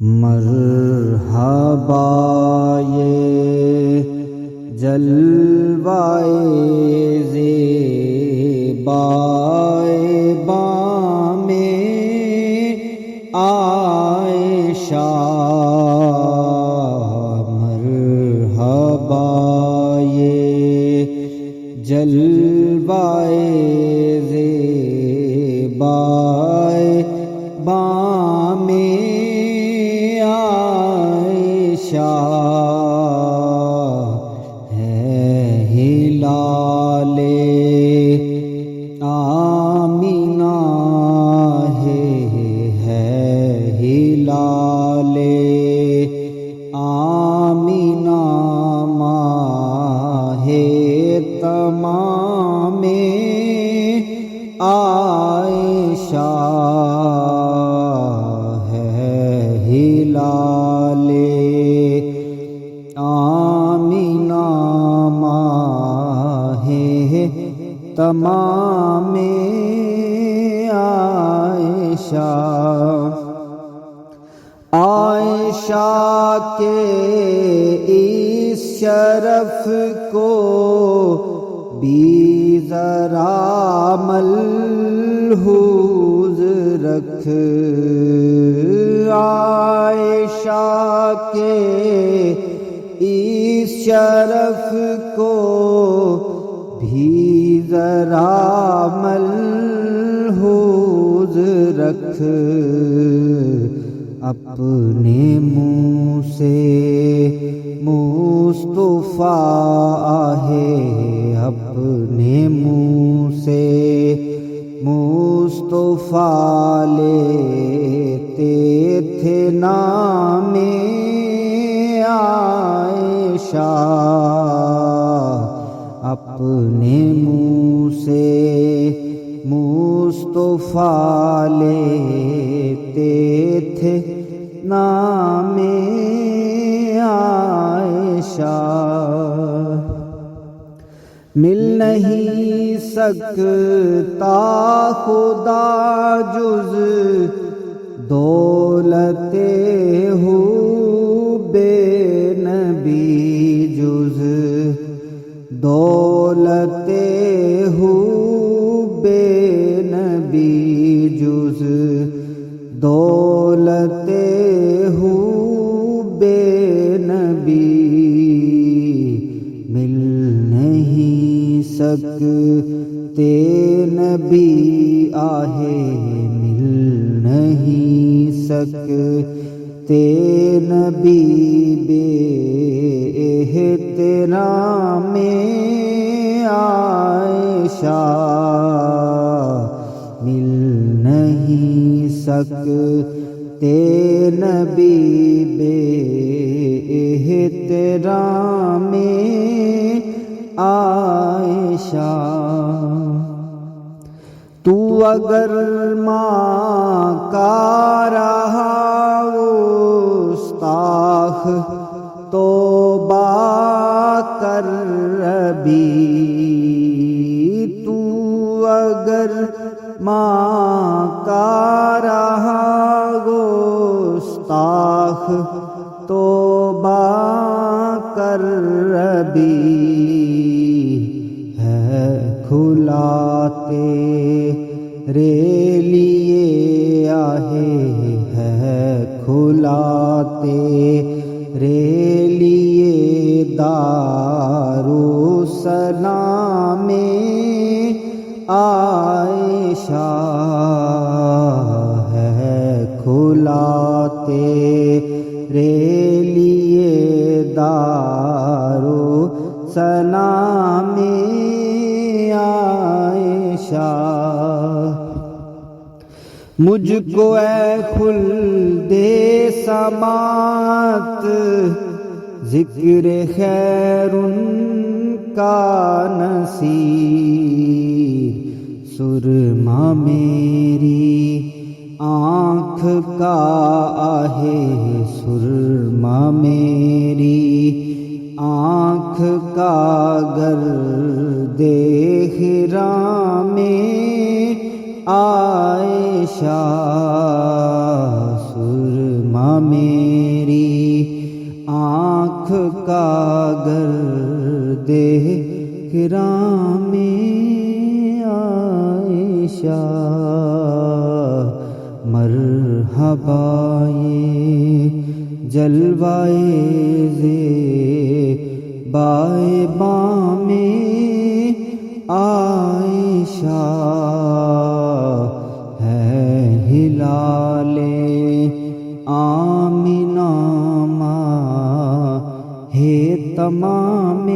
مرحبا یہ جلوائے زیبائے بام عائشہ، مرحبا یہ جلوائے زیبائے بام عائشہ، ہے ہلال آمینہ، ہے ہلال آمینہ، ماہ تمام عائشہ، ہلال آمینہ، ماہ تمام عائشہ، عائشہ کے اس شرف کو بھی ذرا ملحوظ رکھ، عائشہ کے اس شرف کو بھی ذرا ملحوظ رکھ، اپنے منہ سے مصطفیٰ ہے، اپنے منہ سے مصطفیٰ لیتے تھے نام عائشہ، اپنے منہ سے مصطفیٰ لیتے تھے نام عائشہ، مل نہیں سکتا خدا جز دولت حب نبی، جز دولت حب نبی، جز دولت حب نبی، مل نہیں سکتے نبی آہے، مل نہیں سکتے نبی بے احترام عائشہ، مل نہیں سکتے نبی بے احترام عائشہ، تو اگر ماں کا رہا گستاخ توبہ کر ربی، تو اگر ماں کا رہا گستاخ توبہ کر ربی، ہے کھلا تیرے لیے آہے، ہے کھلا تیرے لیے دارالسلام عائشہ، ہے کھلا تیرے لیے دارالسلام عائشہ، مجھ کو اے خلد سماعت ذکر خیر ان کا نصیب، سرما میری آنکھ کا آہے، سرما میری آنکھ کا گرد خرام عائشہ، سرما سرما میری آنکھ کا گرد کرام عائشہ مرحبا یہ جلوائے زیبائے بام عائشہ ہے ہلال آمنہ ماہ تمام